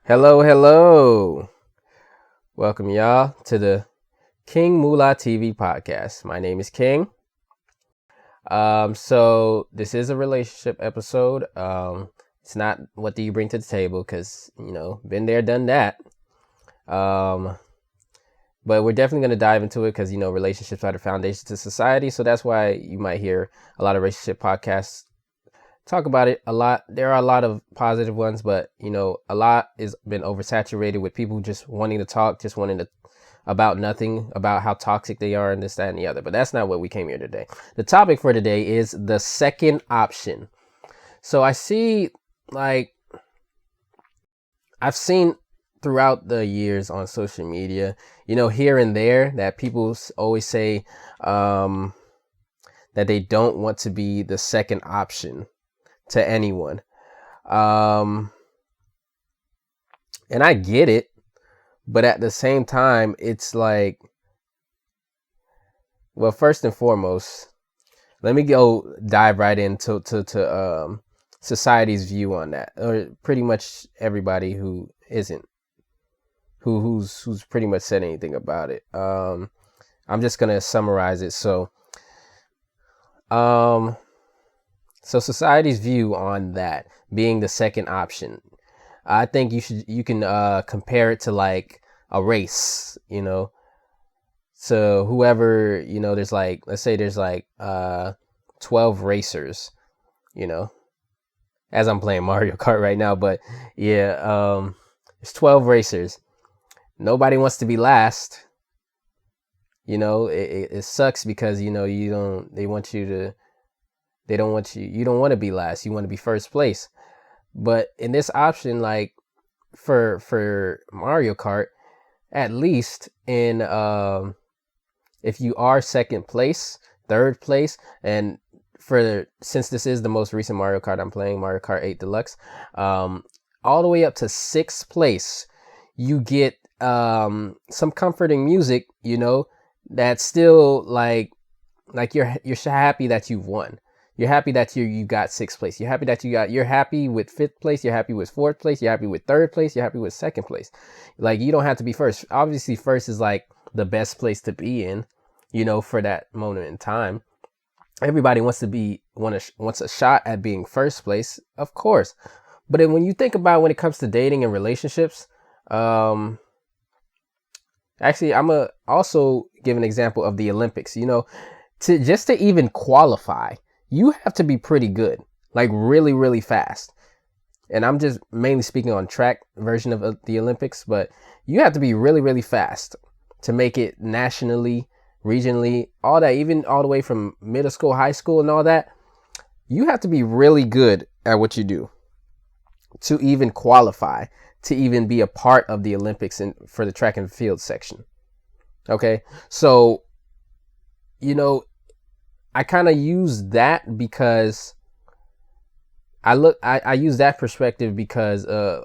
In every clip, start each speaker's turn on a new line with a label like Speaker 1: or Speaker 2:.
Speaker 1: Hello, hello. Welcome, y'all, to the King Moolah TV podcast. My name is King. So this is a relationship episode. It's not what do you bring to the table because been there, done that. Um, but we're definitely going to dive into it because relationships are the foundation to society. So that's why you might hear a lot of relationship podcasts talk about it a lot. There are a lot of positive ones, but a lot is been oversaturated with people just wanting to talk, just wanting to about nothing, about how toxic they are and this, that, and the other. But that's not what we came here today. The topic for today is the second option. So I see, like, I've seen throughout the years on social media, here and there that people always say that they don't want to be the second option to anyone. Um, and I get it, but at the same time, it's like, well, first and foremost, let me go dive right into society's view on that, or pretty much everybody who isn't, who's pretty much said anything about it. I'm just gonna summarize it. Um, so society's view on that being the second option, I think you can compare it to like a race, So whoever, there's like, let's say there's like 12 racers, you know, as I'm playing Mario Kart right now, but yeah, it's 12 racers. Nobody wants to be last. It sucks because you don't they want you to they don't want you don't want to be last. You want to be first place. But in this option, like for Mario Kart, at least in if you are second place, third place, and since this is the most recent Mario Kart I'm playing, Mario Kart 8 Deluxe, all the way up to sixth place, you get some comforting music, that's still like you're happy that you've won. You're happy that you got sixth place. You're happy with fifth place. You're happy with fourth place. You're happy with third place. You're happy with second place. Like, you don't have to be first. Obviously, first is like the best place to be in, for that moment in time. Everybody wants a shot at being first place, of course. But then when you think about when it comes to dating and relationships, um, actually, I'm gonna also give an example of the Olympics. To even qualify, you have to be pretty good, like really, really fast. And I'm just mainly speaking on track version of the Olympics, but you have to be really, really fast to make it nationally, regionally, all that, even all the way from middle school, high school, and all that. You have to be really good at what you do to even qualify, to even be a part of the Olympics and for the track and field section. Okay, so I kind of use that because I use that perspective because there's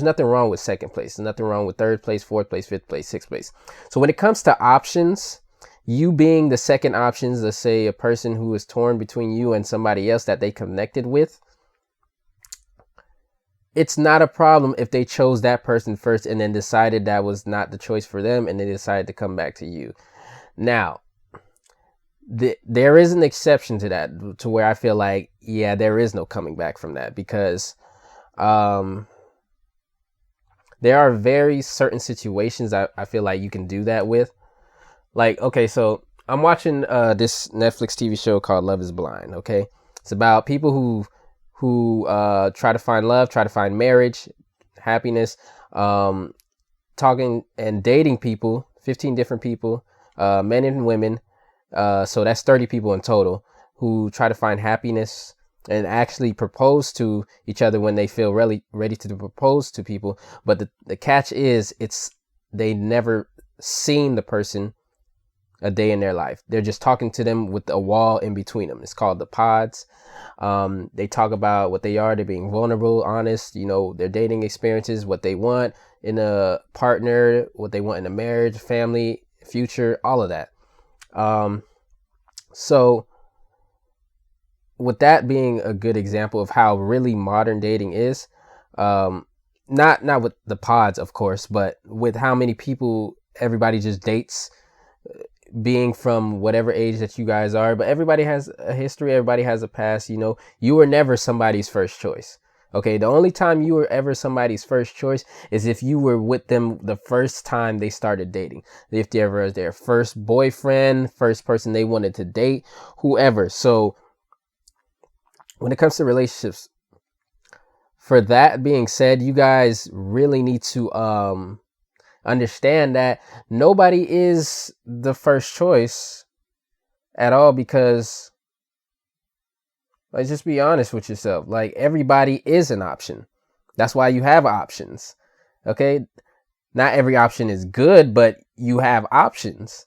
Speaker 1: nothing wrong with second place. There's nothing wrong with third place, fourth place, fifth place, sixth place. So when it comes to options, you being the second options, let's say a person who is torn between you and somebody else that they connected with, it's not a problem if they chose that person first and then decided that was not the choice for them and they decided to come back to you. Now, there is an exception to that, to where I feel like, yeah, there is no coming back from that, because there are very certain situations I feel like you can do that with. Like, okay, so I'm watching this Netflix TV show called Love is Blind. Okay, it's about people who try to find love, try to find marriage, happiness, talking and dating people, 15 different people, men and women. So that's 30 people in total who try to find happiness and actually propose to each other when they feel really ready to propose to people. But the catch is, they never seen the person a day in their life. They're just talking to them with a wall in between them. It's called the pods. They talk about what they are. They're being vulnerable, honest, their dating experiences, what they want in a partner, what they want in a marriage, family, future, all of that. So with that being a good example of how really modern dating is, not with the pods, of course, but with how many people everybody just dates, being from whatever age that you guys are. But everybody has a history, everybody has a past. You know, you were never somebody's first choice. Okay, the only time you were ever somebody's first choice is if you were with them the first time they started dating. If they ever was their first boyfriend, first person they wanted to date, whoever. So when it comes to relationships, for that being said, you guys really need to understand that nobody is the first choice at all, because like, just be honest with yourself. Like, everybody is an option. That's why you have options. Okay? Not every option is good, but you have options.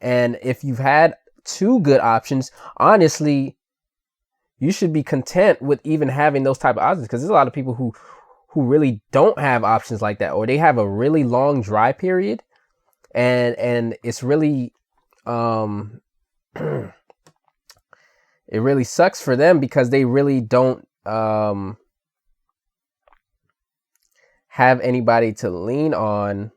Speaker 1: And if you've had two good options, honestly, you should be content with even having those type of options, because there's a lot of people who really don't have options like that, or they have a really long dry period, and it's really it really sucks for them, because they really don't have anybody to lean on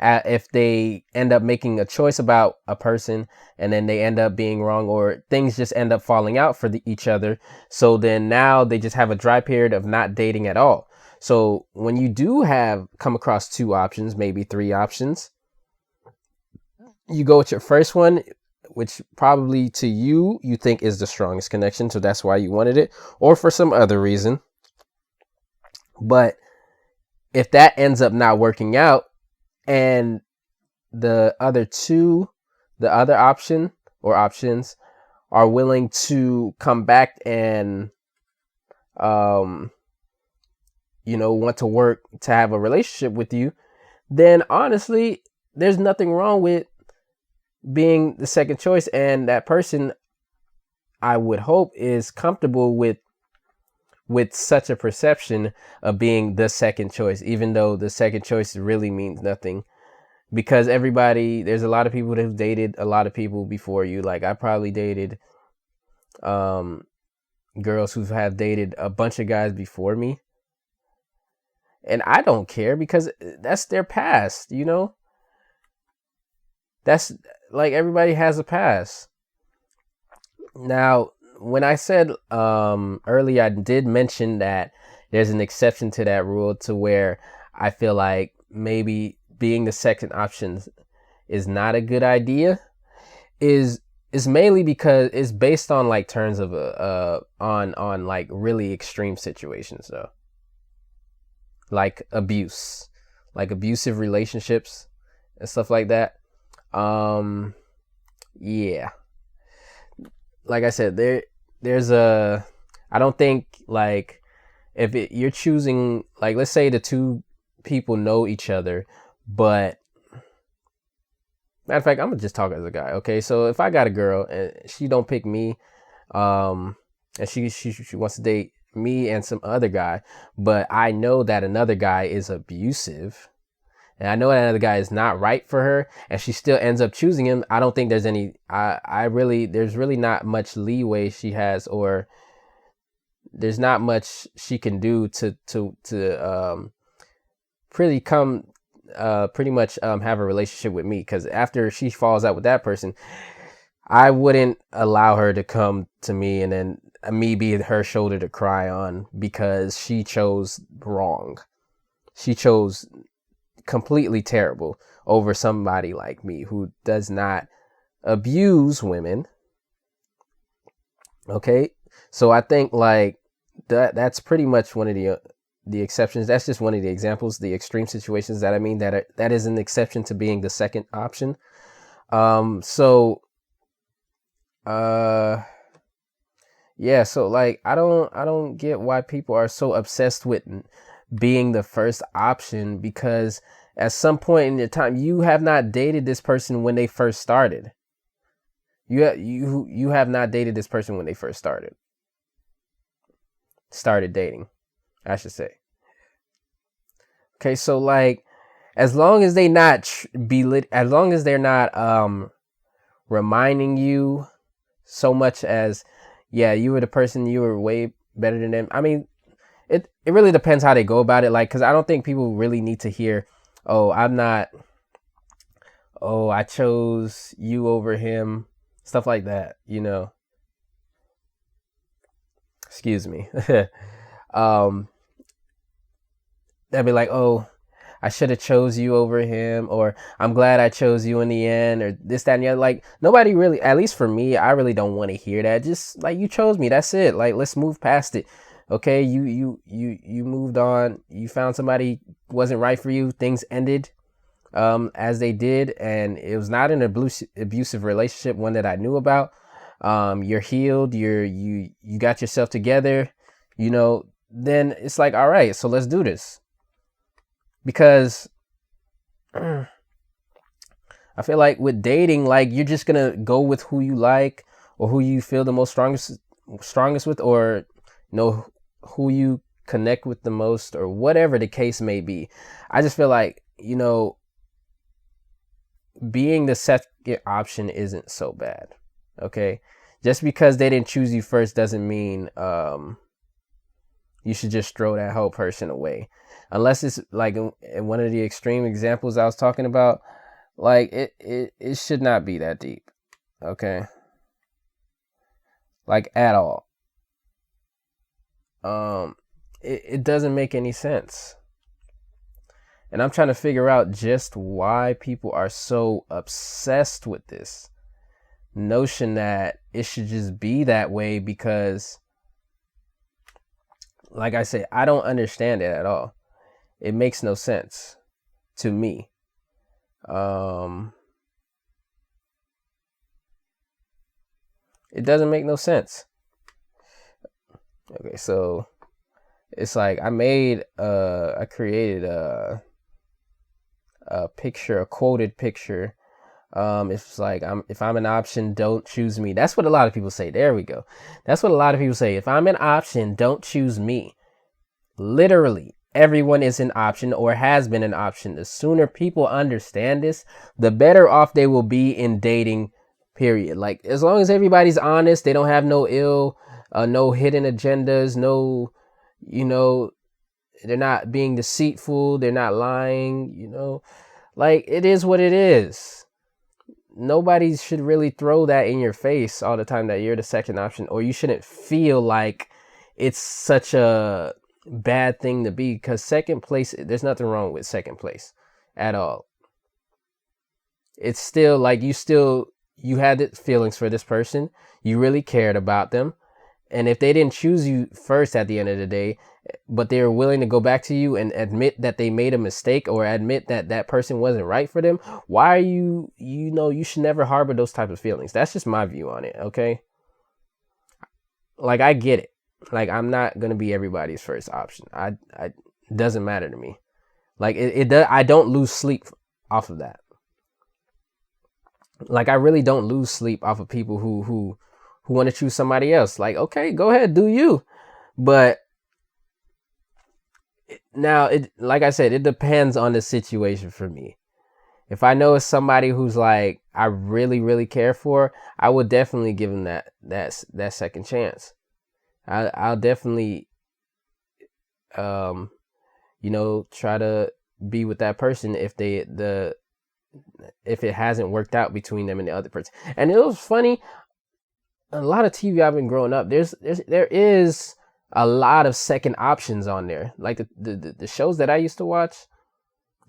Speaker 1: if they end up making a choice about a person and then they end up being wrong, or things just end up falling out for each other. So then now they just have a dry period of not dating at all. So when you do have come across two options, maybe three options, you go with your first one, which probably to you think is the strongest connection. So that's why you wanted it, or for some other reason. But if that ends up not working out, and the other option or options are willing to come back and want to work to have a relationship with you, then honestly, there's nothing wrong with being the second choice. And that person, I would hope, is comfortable with such a perception of being the second choice, even though the second choice really means nothing. Because there's a lot of people that have dated a lot of people before you. Like, I probably dated girls who have dated a bunch of guys before me, and I don't care, because that's their past. That's like, everybody has a past. Now, when I said earlier, I did mention that there's an exception to that rule, to where I feel like maybe being the second option is not a good idea, is mainly because it's based on like terms of on like really extreme situations, though, like abusive relationships and stuff like that. Yeah, like I said, I don't think, like, if you're choosing, like, let's say the two people know each other, but matter of fact, I'm gonna just talk as a guy. Okay, so if I got a girl and she don't pick me, and she wants to date me and some other guy, but I know that another guy is abusive, and I know that another guy is not right for her, and she still ends up choosing him, I don't think there's there's really not much leeway she has, or there's not much she can do to pretty much have a relationship with me, because after she falls out with that person, I wouldn't allow her to come to me and then me be her shoulder to cry on, because she chose wrong. She chose completely terrible over somebody like me who does not abuse women. Okay, so I think, like, that's pretty much one of the exceptions. That's just one of the examples, the extreme situations that I mean, that is an exception to being the second option. Yeah, so like, I don't get why people are so obsessed with being the first option, because at some point in your time, you have not dated this person when they first started. You have not dated this person when they first started dating, I should say. Okay, so like, as long as they not as long as they're not reminding you so much as, yeah, you were the person, you were way better than them. I mean, it really depends how they go about it. Like, because I don't think people really need to hear, oh, I'm not, oh, I chose you over him, stuff like that, you know. Excuse me. um, they'll be like, oh, I should have chose you over him, or I'm glad I chose you in the end, or this, that, and the other. Like, nobody really, at least for me, I really don't want to hear that. Just like, you chose me, that's it. Like, let's move past it. Okay, you moved on. You found somebody wasn't right for you. Things ended as they did, and it was not an abusive relationship, one that I knew about. You're healed. You got yourself together. You know, then it's like, all right, so let's do this. Because I feel like with dating, like, you're just gonna go with who you like or who you feel the most strongest with, or you know, who you connect with the most, or whatever the case may be. I just feel like, you know, being the second option isn't so bad. Okay, just because they didn't choose you first doesn't mean you should just throw that whole person away, unless it's like in one of the extreme examples I was talking about. Like, it should not be that deep. Okay, like, at all. It doesn't make any sense. And I'm trying to figure out just why people are so obsessed with this notion that it should just be that way, because, like I said, I don't understand it at all. It makes no sense to me. It doesn't make no sense. Okay, so it's like I created a picture, a quoted picture. It's like, if I'm an option, don't choose me. That's what a lot of people say. There we go. That's what a lot of people say. If I'm an option, don't choose me. Literally, everyone is an option or has been an option. The sooner people understand this, the better off they will be in dating, period. Like, as long as everybody's honest, they don't have no no hidden agendas, no, you know, they're not being deceitful, they're not lying, you know, like, it is what it is. Nobody should really throw that in your face all the time that you're the second option, or you shouldn't feel like it's such a bad thing to be, because second place, there's nothing wrong with second place at all. It's still like, you had feelings for this person, you really cared about them, and if they didn't choose you first at the end of the day, but they were willing to go back to you and admit that they made a mistake, or admit that that person wasn't right for them, why are you know, you should never harbor those types of feelings. That's just my view on it. Okay, like, I get it. Like, I'm not gonna be everybody's first option. I doesn't matter to me. Like, it does. I don't lose sleep off of that. Like, I really don't lose sleep off of people who want to choose somebody else. Like, okay, go ahead, do you. But now, like I said, it depends on the situation for me. If I know it's somebody who's like, I really, really care for, I would definitely give them that second chance. I'll definitely, you know, try to be with that person if if it hasn't worked out between them and the other person. And it was funny, a lot of TV I've been growing up, there is a lot of second options on there. Like, the shows that I used to watch,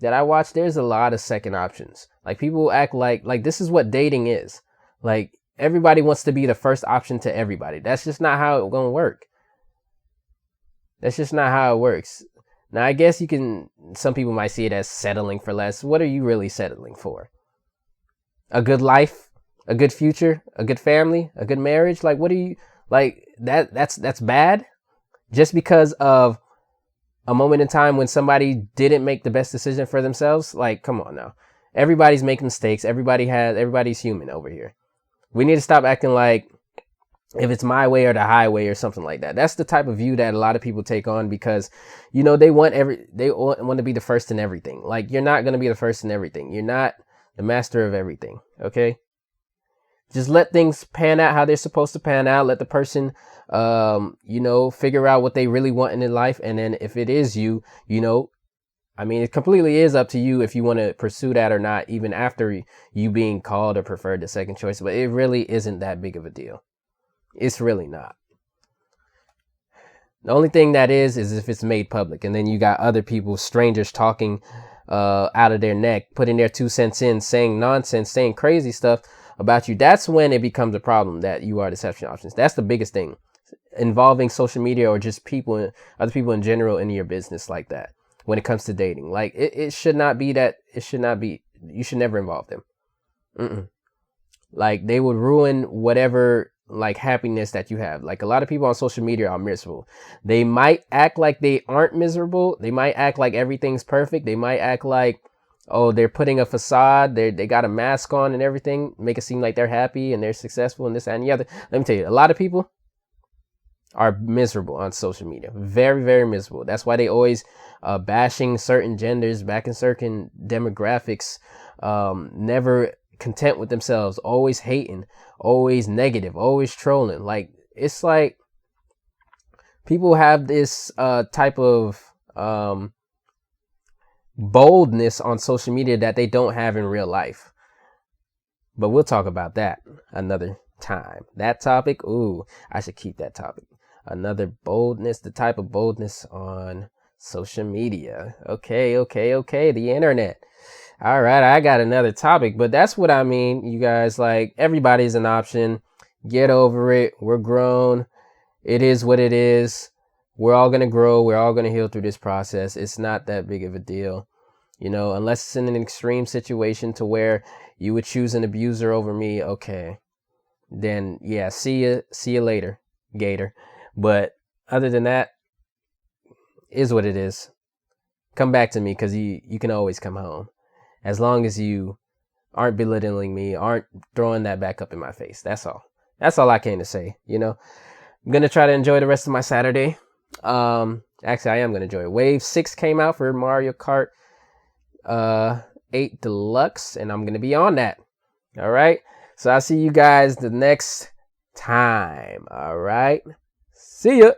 Speaker 1: that I watch, there's a lot of second options. Like, people act like this is what dating is. Like, everybody wants to be the first option to everybody. That's just not how it's gonna work. That's just not how it works. Now, I guess some people might see it as settling for less. What are you really settling for? A good life, a good future, a good family, a good marriage? Like, what are you, like, that's bad? Just because of a moment in time when somebody didn't make the best decision for themselves? Like, come on now. Everybody's making mistakes. Everybody's human over here. We need to stop acting like if it's my way or the highway or something like that. That's the type of view that a lot of people take on, because, you know, they want to be the first in everything. Like, you're not going to be the first in everything. You're not the master of everything. Okay. Just let things pan out how they're supposed to pan out. Let the person, figure out what they really want in their life. And then if it is you, I mean, it completely is up to you if you want to pursue that or not, even after you being called or preferred the second choice. But it really isn't that big of a deal. It's really not. The only thing that is if it's made public, and then you got other people, strangers, talking out of their neck, putting their 2 cents in, saying nonsense, saying crazy stuff about you. That's when it becomes a problem that you are deception options. That's the biggest thing involving social media or just other people in general in your business like that. When it comes to dating, like it should not be that. It should not be. You should never involve them. Like they would ruin whatever like happiness that you have. Like a lot of people on social media are miserable. They might act like they aren't miserable. They might act like everything's perfect. They might act like, oh, they're putting a facade. They got a mask on and everything, make it seem like they're happy and they're successful and this that, and the other. Let me tell you, a lot of people are miserable on social media. Very, very miserable. That's why they always bashing certain genders, backing certain demographics, never content with themselves, always hating, always negative, always trolling. Like, it's like people have this type of boldness on social media that they don't have in real life. But we'll talk about that another time. That topic, ooh, I should keep that topic. Another boldness, the type of boldness on social media. Okay, the internet. All right, I got another topic, but that's what I mean, you guys. Like, everybody's an option. Get over it. We're grown. It is what it is. We're all going to grow. We're all going to heal through this process. It's not that big of a deal, unless it's in an extreme situation to where you would choose an abuser over me. Okay, then yeah, see you later, Gator. But other than that, is what it is. Come back to me, because you can always come home. As long as you aren't belittling me, aren't throwing that back up in my face. That's all. That's all I came to say, I'm going to try to enjoy the rest of my Saturday. Actually, I am going to enjoy it. Wave 6 came out for Mario Kart 8 Deluxe, and I'm going to be on that. All right? So I'll see you guys the next time. All right? See ya.